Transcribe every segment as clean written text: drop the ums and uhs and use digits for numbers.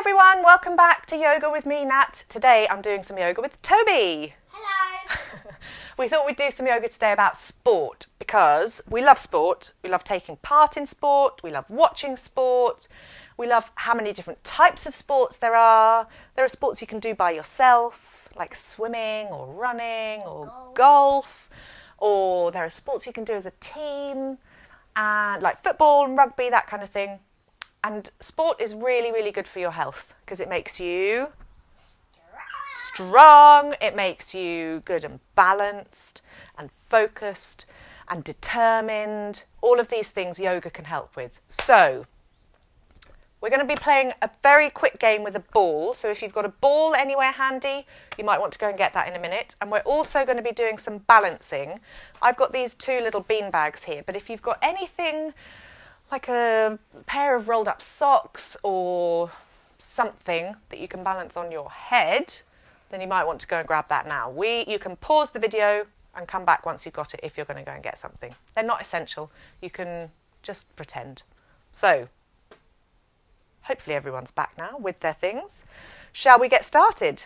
everyone, welcome back to Yoga with me, Nat. Today I'm doing some yoga with Toby. Hello. We thought we'd do some yoga today about sport because we love sport, we love taking part in sport, we love watching sport, we love how many different types of sports there are. There are sports you can do by yourself, like swimming or running or golf, or there are sports you can do as a team, and like football and rugby, that kind of thing. And sport is really, really good for your health because it makes you strong, it makes you good and balanced and focused and determined. All of these things yoga can help with. So we're going to be playing a very quick game with a ball. So if you've got a ball anywhere handy, you might want to go and get that in a minute. And we're also going to be doing some balancing. I've got these two little bean bags here, but if you've got anything like a pair of rolled up socks or something that you can balance on your head, then you might want to go and grab that now. You can pause the video and come back once you've got it if you're going to go and get something. They're not essential. You can just pretend. So, hopefully everyone's back now with their things. Shall we get started?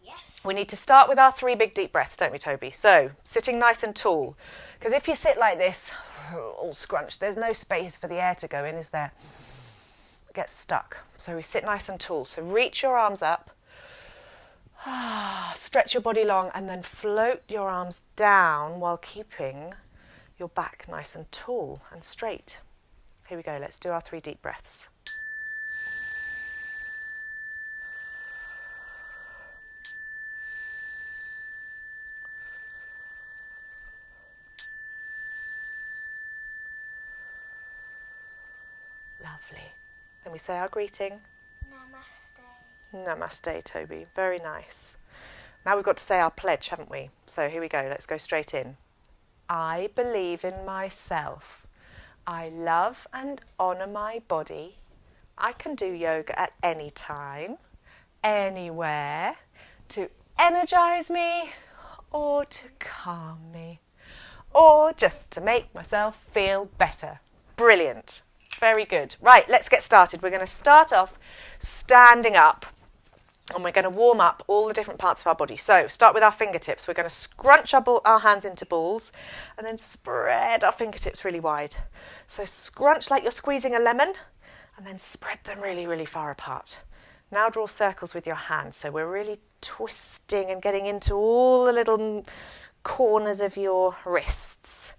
Yes. We need to start with our 3 big deep breaths, don't we, Toby? So, sitting nice and tall. Because if you sit like this, all scrunched, there's no space for the air to go in, is there? It gets stuck. So we sit nice and tall. So reach your arms up, stretch your body long, and then float your arms down while keeping your back nice and tall and straight. Here we go. Let's do our 3 deep breaths. Lovely. Then we say our greeting. Namaste. Namaste, Toby. Very nice. Now we've got to say our pledge, haven't we? So here we go. Let's go straight in. I believe in myself. I love and honour my body. I can do yoga at any time, anywhere, to energise me or to calm me or just to make myself feel better. Brilliant. Very good. Right, let's get started. We're going to start off standing up and we're going to warm up all the different parts of our body. So start with our fingertips. We're going to scrunch our hands into balls and then spread our fingertips really wide. So scrunch like you're squeezing a lemon and then spread them really, really far apart. Now draw circles with your hands. So we're really twisting and getting into all the little corners of your wrists.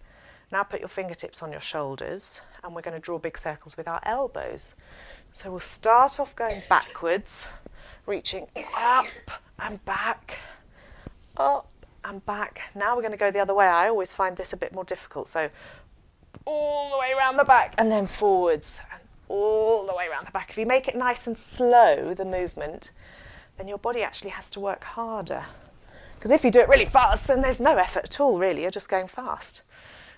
Now put your fingertips on your shoulders and we're going to draw big circles with our elbows. So we'll start off going backwards, reaching up and back, up and back. Now we're going to go the other way. I always find this a bit more difficult. So all the way around the back and then forwards and all the way around the back. If you make it nice and slow, the movement, then your body actually has to work harder. Because if you do it really fast, then there's no effort at all, really. You're just going fast.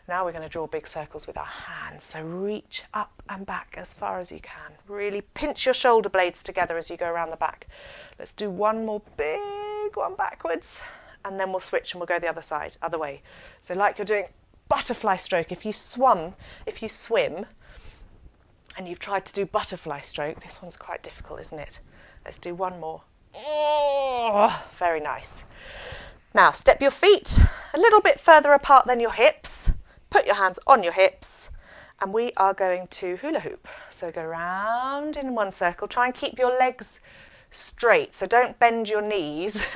Now we're going to draw big circles with our hands. So reach up and back as far as you can. Really pinch your shoulder blades together as you go around the back. Let's do one more big one backwards. And then we'll switch and we'll go the other side, other way. So like you're doing butterfly stroke. If you swim, and you've tried to do butterfly stroke, this one's quite difficult, isn't it? Let's do one more. Oh, very nice. Now step your feet a little bit further apart than your hips. Put your hands on your hips and we are going to hula hoop. So go round in one circle. Try and keep your legs straight. So don't bend your knees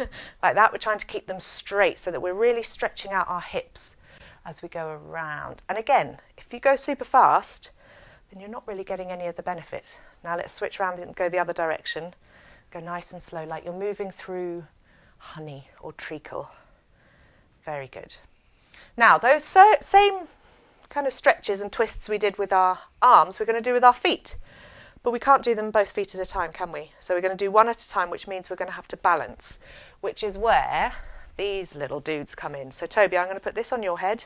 like that. We're trying to keep them straight so that we're really stretching out our hips as we go around. And again, if you go super fast, then you're not really getting any of the benefit. Now let's switch around and go the other direction. Go nice and slow, like you're moving through honey or treacle. Very good. Now, those same kind of stretches and twists we did with our arms, we're going to do with our feet. But we can't do them both feet at a time, can we? So we're going to do one at a time, which means we're going to have to balance, which is where these little dudes come in. So, Toby, I'm going to put this on your head.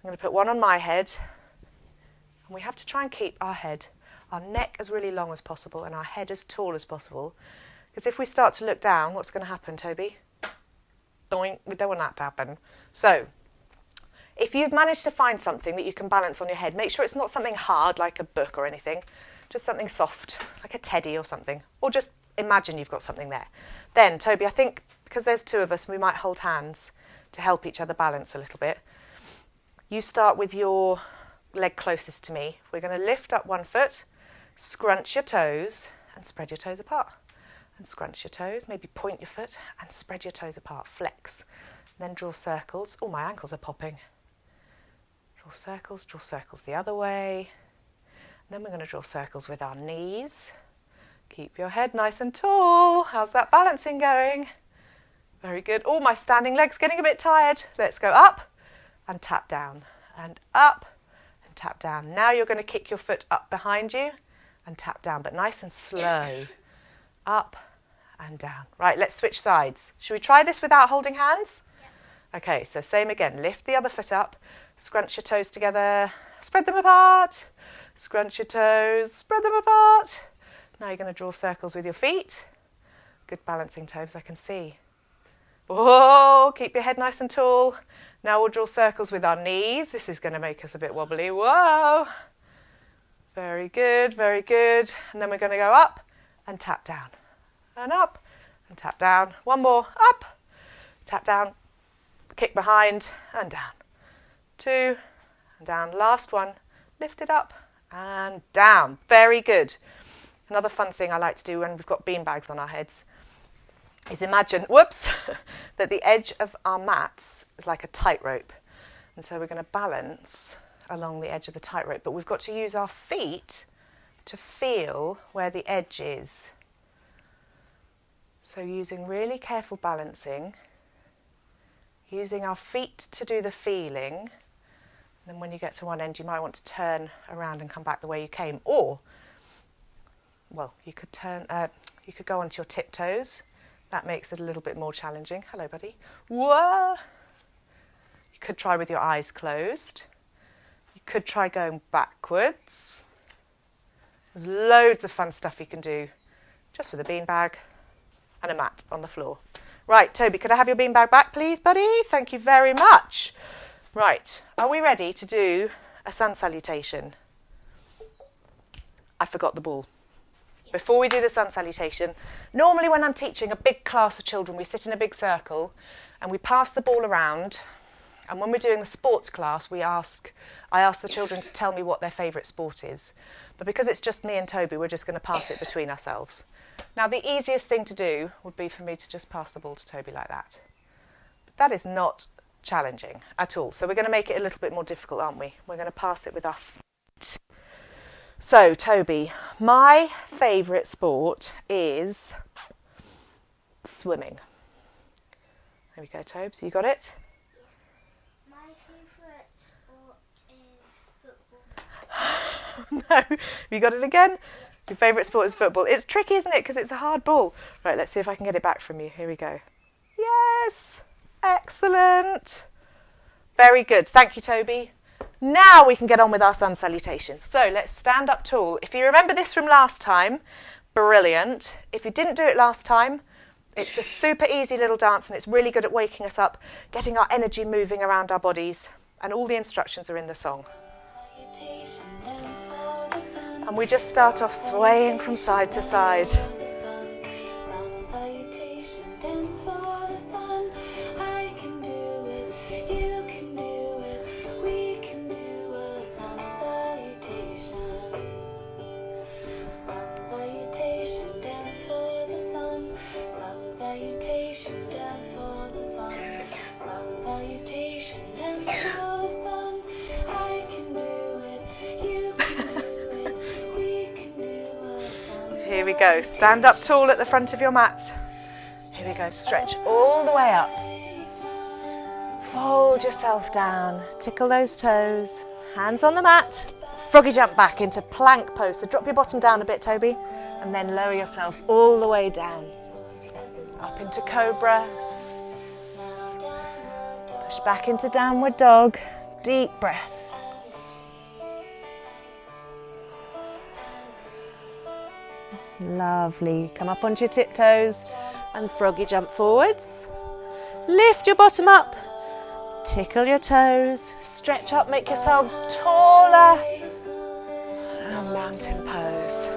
I'm going to put one on my head. And we have to try and keep our head, our neck as really long as possible and our head as tall as possible. Because if we start to look down, what's going to happen, Toby? Doink, we don't want that to happen. So, if you've managed to find something that you can balance on your head, make sure it's not something hard like a book or anything, just something soft, like a teddy or something, or just imagine you've got something there. Then, Toby, I think because there's two of us, we might hold hands to help each other balance a little bit. You start with your leg closest to me. We're going to lift up one foot, scrunch your toes and spread your toes apart. And scrunch your toes, maybe point your foot and spread your toes apart, flex. Then draw circles. Oh, my ankles are popping. Draw circles the other way. And then we're going to draw circles with our knees. Keep your head nice and tall. How's that balancing going? Very good. Oh, my standing leg's getting a bit tired. Let's go up and tap down and up and tap down. Now you're going to kick your foot up behind you and tap down, but nice and slow. Up and down. Right, let's switch sides. Should we try this without holding hands? Yeah. Okay, so same again. Lift the other foot up, scrunch your toes together, spread them apart. Scrunch your toes, spread them apart. Now you're going to draw circles with your feet. Good balancing, toes, I can see. Whoa, keep your head nice and tall. Now we'll draw circles with our knees. This is going to make us a bit wobbly. Whoa. Very good, very good. And then we're going to go up and tap down. And up and tap down. One more. Up, tap down, kick behind and down. 2 and down. Last one. Lift it up and down. Very good. Another fun thing I like to do when we've got bean bags on our heads is imagine, that the edge of our mats is like a tightrope. And so we're going to balance along the edge of the tightrope, but we've got to use our feet to feel where the edge is. So using really careful balancing, using our feet to do the feeling, and then when you get to one end you might want to turn around and come back the way you came, or well, you could go onto your tiptoes. That makes it a little bit more challenging. Hello, buddy. Whoa! You could try with your eyes closed. You could try going backwards. There's loads of fun stuff you can do just with a beanbag and a mat on the floor. Right, Toby, could I have your beanbag back, please, buddy? Thank you very much. Right, are we ready to do a sun salutation? I forgot the ball. Before we do the sun salutation, normally when I'm teaching a big class of children, we sit in a big circle and we pass the ball around. And when we're doing the sports class, I ask the children to tell me what their favourite sport is. But because it's just me and Toby, we're just going to pass it between ourselves. Now, the easiest thing to do would be for me to just pass the ball to Toby like that. But that is not challenging at all. So we're going to make it a little bit more difficult, aren't we? We're going to pass it with our feet. So, Toby, my favourite sport is swimming. There we go, Tobes. You got it? My favourite sport is football. No. Have you got it again? Your favourite sport is football. It's tricky, isn't it? Because it's a hard ball. Right, let's see if I can get it back from you. Here we go. Yes. Excellent. Very good. Thank you, Toby. Now we can get on with our sun salutation. So let's stand up tall. If you remember this from last time, brilliant. If you didn't do it last time, it's a super easy little dance and it's really good at waking us up, getting our energy moving around our bodies, and all the instructions are in the song. And we just start off swaying from side to side. Here we go. Stand up tall at the front of your mat. Here we go. Stretch all the way up. Fold yourself down. Tickle those toes. Hands on the mat. Froggy jump back into plank pose. So drop your bottom down a bit, Toby, and then lower yourself all the way down. Up into cobra. Push back into downward dog. Deep breath. Lovely. Come up onto your tiptoes and froggy jump forwards. Lift your bottom up. Tickle your toes. Stretch up, make yourselves taller. And mountain pose.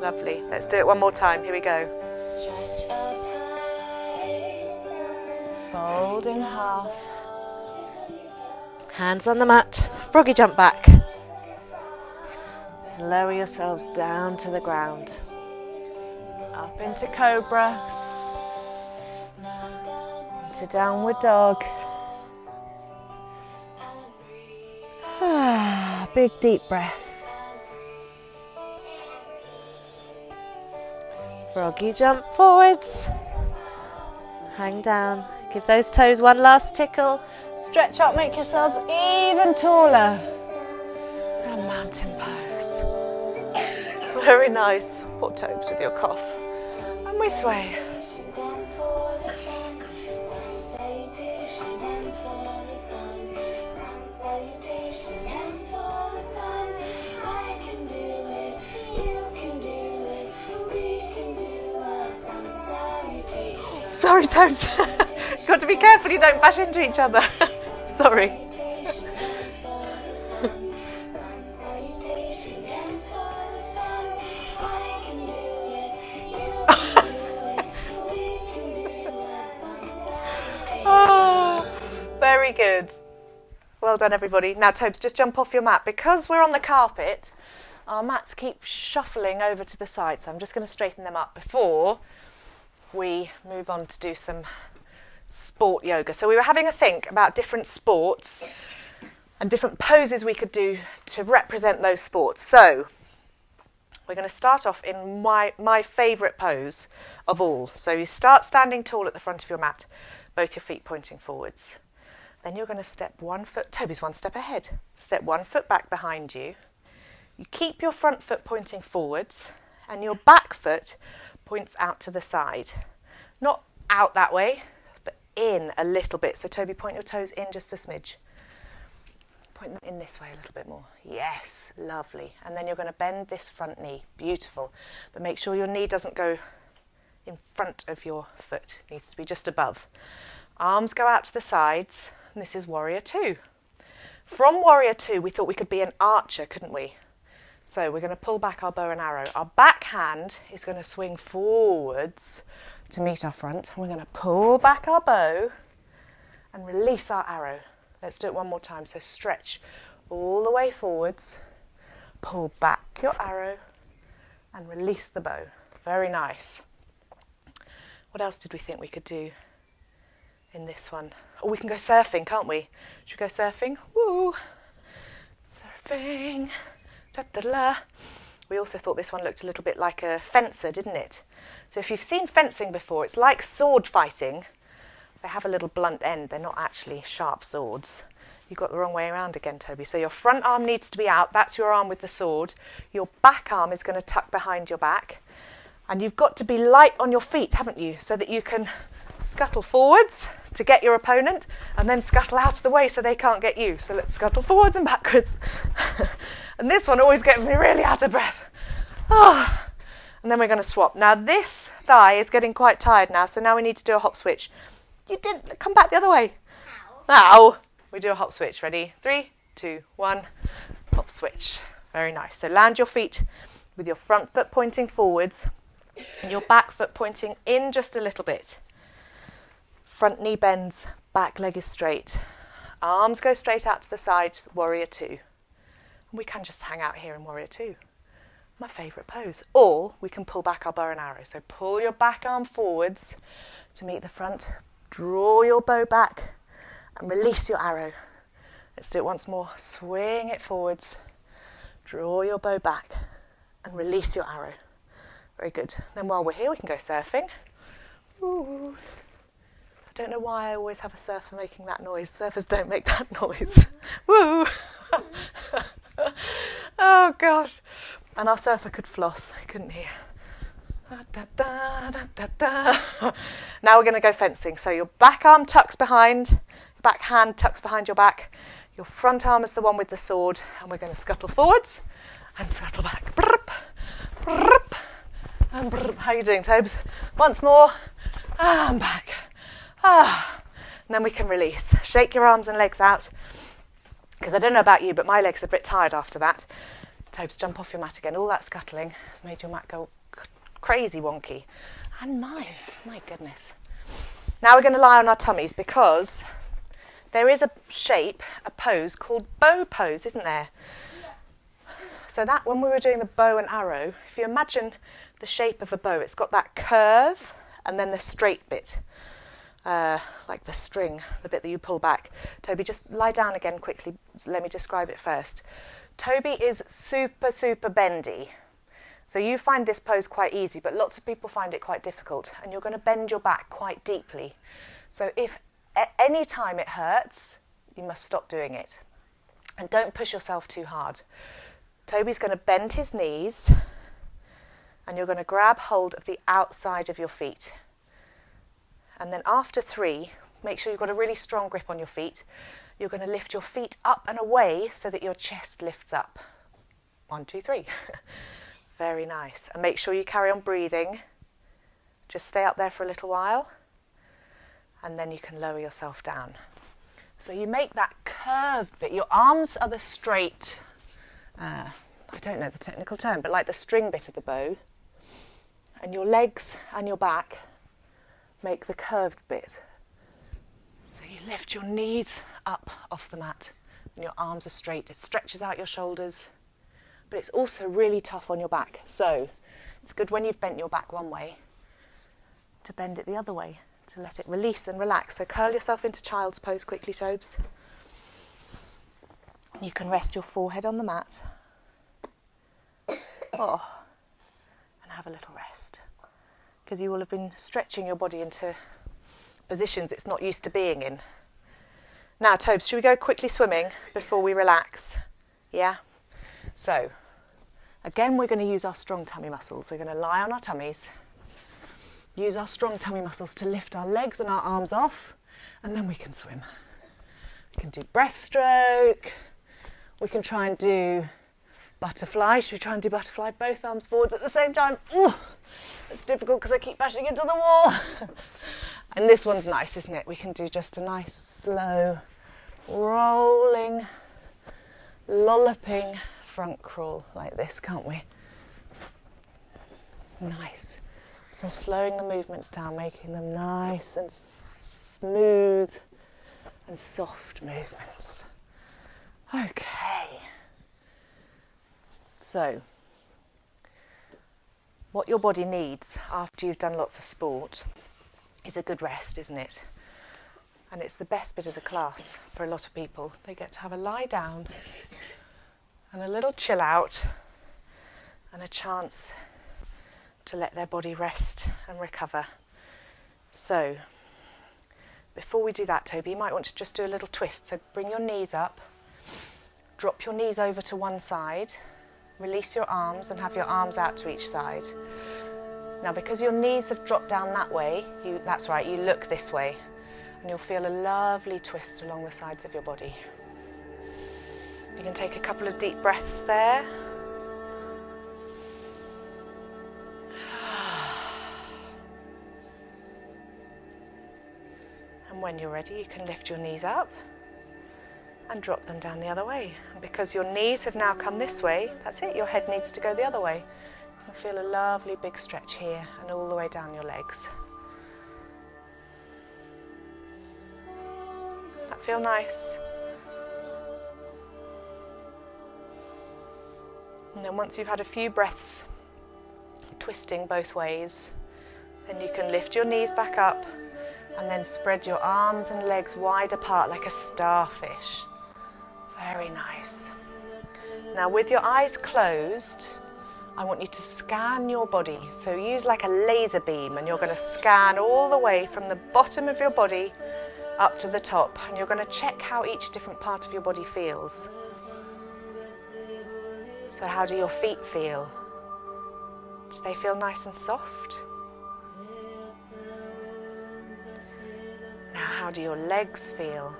Lovely. Let's do it one more time. Here we go. Fold in half. Hands on the mat. Froggy jump back. Lower yourselves down to the ground. Up into cobra. Into downward dog. Big deep breath. Froggy jump forwards. Hang down. Give those toes one last tickle. Stretch up, make yourselves even taller. And mountain pose. Very nice. Put toes with your cough. And we sway. Sorry, toes. You've got to be careful you don't bash into each other. Sorry. Oh, very good. Well done, everybody. Now, Tobes, just jump off your mat. Because we're on the carpet, our mats keep shuffling over to the side, so I'm just going to straighten them up before we move on to do some sport yoga. So we were having a think about different sports and different poses we could do to represent those sports. So we're going to start off in my favourite pose of all. So you start standing tall at the front of your mat, both your feet pointing forwards. Then you're going to step one foot, Toby's one step ahead. Step one foot back behind you. You keep your front foot pointing forwards and your back foot points out to the side. Not out that way, but in a little bit. So Toby, point your toes in just a smidge. Point them in this way a little bit more. Yes, lovely. And then you're going to bend this front knee. Beautiful. But make sure your knee doesn't go in front of your foot. It needs to be just above. Arms go out to the sides. And this is warrior two. From warrior two, we thought we could be an archer, couldn't we? So we're going to pull back our bow and arrow. Our back hand is going to swing forwards to meet our front. We're going to pull back our bow and release our arrow. Let's do it one more time. So stretch all the way forwards, pull back your arrow and release the bow. Very nice. What else did we think we could do in this one? Oh, we can go surfing, can't we? Should we go surfing? Woo! Surfing. Da, da, da. We also thought this one looked a little bit like a fencer, didn't it? So if you've seen fencing before, it's like sword fighting. They have a little blunt end. They're not actually sharp swords. You got the wrong way around again, Toby. So your front arm needs to be out. That's your arm with the sword. Your back arm is going to tuck behind your back. And you've got to be light on your feet, haven't you? So that you can scuttle forwards to get your opponent and then scuttle out of the way so they can't get you. So let's scuttle forwards and backwards. And this one always gets me really out of breath. Oh. And then we're going to swap. Now this thigh is getting quite tired now, so now we need to do a hop switch. You didn't come back the other way. Now we do a hop switch. Ready? 3, 2, 1. Hop switch. Very nice. So land your feet with your front foot pointing forwards and your back foot pointing in just a little bit. Front knee bends, back leg is straight. Arms go straight out to the sides, warrior two. And we can just hang out here in warrior two. My favourite pose. Or we can pull back our bow and arrow. So pull your back arm forwards to meet the front. Draw your bow back and release your arrow. Let's do it once more. Swing it forwards. Draw your bow back and release your arrow. Very good. Then while we're here, we can go surfing. Ooh. I don't know why I always have a surfer making that noise. Surfers don't make that noise. Woo! Oh, gosh. And our surfer could floss, couldn't he? Da, da, da, da, da. Now we're going to go fencing. So your back arm tucks behind, your back hand tucks behind your back. Your front arm is the one with the sword. And we're going to scuttle forwards and scuttle back. Brrp, brrp, and brrp. How are you doing, Tobes? Once more. And back. Ah. And then we can release. Shake your arms and legs out. Because I don't know about you, but my legs are a bit tired after that. Tobes, jump off your mat again. All that scuttling has made your mat go crazy wonky. And mine, my goodness. Now we're going to lie on our tummies because there is a shape, a pose called bow pose, isn't there? So that when we were doing the bow and arrow, if you imagine the shape of a bow, it's got that curve and then the straight bit, like the string, the bit that you pull back. Toby, just lie down again quickly. Let me describe it first. Toby is super, super bendy. So you find this pose quite easy, but lots of people find it quite difficult. And you're going to bend your back quite deeply. So if at any time it hurts, you must stop doing it. And don't push yourself too hard. Toby's going to bend his knees, and you're going to grab hold of the outside of your feet. And then after 3, make sure you've got a really strong grip on your feet. You're going to lift your feet up and away so that your chest lifts up. 1, 2, 3. Very nice. And make sure you carry on breathing. Just stay up there for a little while, and then you can lower yourself down. So you make that curved bit. Your arms are the straight, I don't know the technical term, but like the string bit of the bow. And your legs and your back make the curved bit. So you lift your knees up off the mat and your arms are straight. It stretches out your shoulders, but it's also really tough on your back. So it's good when you've bent your back one way to bend it the other way, to let it release and relax. So curl yourself into child's pose quickly, Tobes. You can rest your forehead on the mat. Oh, and have a little rest. Because you will have been stretching your body into positions it's not used to being in. Now, Tobes, should we go quickly swimming before we relax? Yeah? So, again, we're going to use our strong tummy muscles. We're going to lie on our tummies, use our strong tummy muscles to lift our legs and our arms off, and then we can swim. We can do breaststroke. We can try and do butterfly. Should we try and do butterfly? Both arms forwards at the same time. Ooh, it's difficult because I keep bashing into the wall. And this one's nice, isn't it? We can do just a nice, slow, rolling, lolloping front crawl like this, can't we? Nice. So slowing the movements down, making them nice and smooth and soft movements. Okay. So, what your body needs after you've done lots of sport is a good rest, isn't it? And it's the best bit of the class for a lot of people. They get to have a lie down and a little chill out and a chance to let their body rest and recover. So, before we do that, Toby, you might want to just do a little twist. So bring your knees up, drop your knees over to one side, release your arms and have your arms out to each side. Now, because your knees have dropped down that way, that's right, you look this way, and you'll feel a lovely twist along the sides of your body. You can take a couple of deep breaths there. And when you're ready, you can lift your knees up and drop them down the other way. And because your knees have now come this way, that's it, your head needs to go the other way. You can feel a lovely big stretch here and all the way down your legs. That feel nice? And then once you've had a few breaths twisting both ways, then you can lift your knees back up and then spread your arms and legs wide apart like a starfish. Very nice. Now, with your eyes closed, I want you to scan your body. So use like a laser beam, and you're going to scan all the way from the bottom of your body up to the top, and you're going to check how each different part of your body feels. So how do your feet feel? Do they feel nice and soft? Now, how do your legs feel?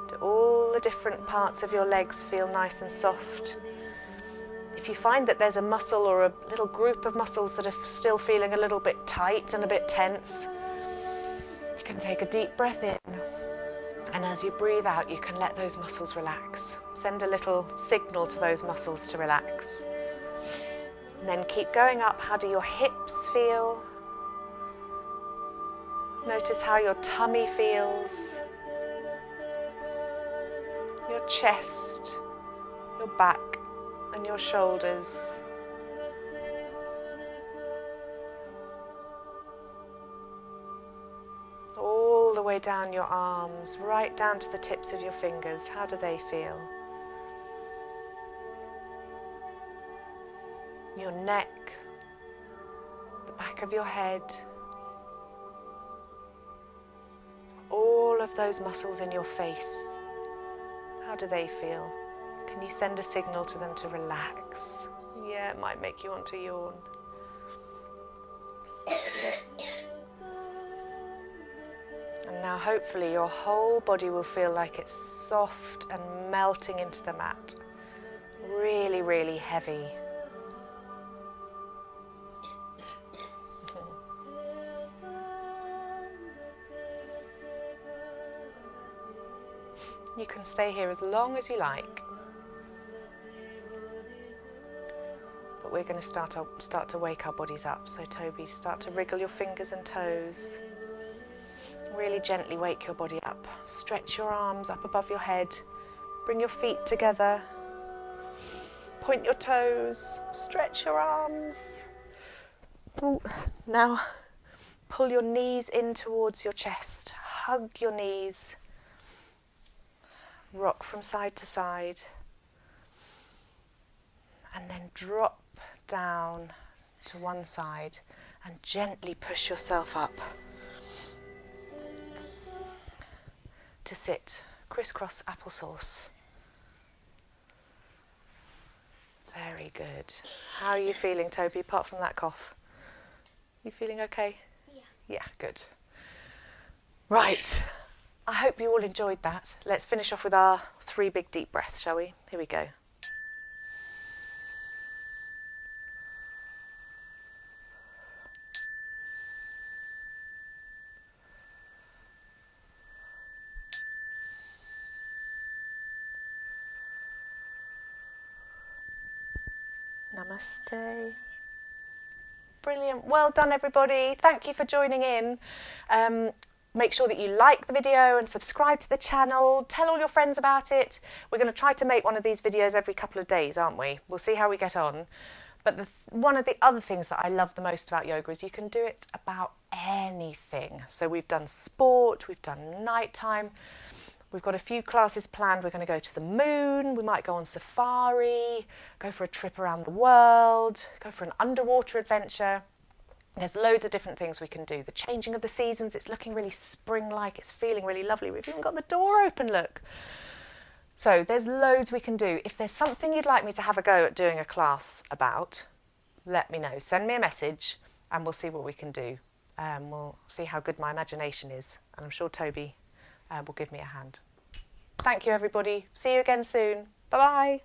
Do all the different parts of your legs feel nice and soft? If you find that there's a muscle or a little group of muscles that are still feeling a little bit tight and a bit tense, you can take a deep breath in and And as you breathe out, you can let those muscles relax. Send a little signal to those muscles to relax. And then keep going up. How do your hips feel? Notice how your tummy feels. Your chest, your back, and your shoulders. All the way down your arms, right down to the tips of your fingers. How do they feel? Your neck, the back of your head, all of those muscles in your face. How do they feel? Can you send a signal to them to relax? Yeah, it might make you want to yawn. And now hopefully your whole body will feel like it's soft and melting into the mat. Really, really heavy. You can stay here as long as you like. But we're going to start to wake our bodies up. So Toby, start to wriggle your fingers and toes. Really gently wake your body up. Stretch your arms up above your head. Bring your feet together. Point your toes. Stretch your arms. Ooh. Now pull your knees in towards your chest. Hug your knees. Rock from side to side. And then drop down to one side and gently push yourself up to sit crisscross applesauce. Very good. How are you feeling, Toby, apart from that cough? You feeling okay? Yeah. Yeah, good. Right. I hope you all enjoyed that. Let's finish off with our 3 big deep breaths, shall we? Here we go. Namaste. Brilliant. Well done, everybody. Thank you for joining in. Make sure that you like the video and subscribe to the channel. Tell all your friends about it. We're going to try to make one of these videos every couple of days, aren't we? We'll see how we get on. But one of the other things that I love the most about yoga is you can do it about anything. So we've done sport, we've done nighttime. We've got a few classes planned. We're going to go to the moon. We might go on safari, go for a trip around the world, go for an underwater adventure. There's loads of different things we can do. The changing of the seasons, it's looking really spring-like. It's feeling really lovely. We've even got the door open, look. So there's loads we can do. If there's something you'd like me to have a go at doing a class about, let me know. Send me a message and we'll see what we can do. We'll see how good my imagination is. And I'm sure Toby will give me a hand. Thank you, everybody. See you again soon. Bye-bye.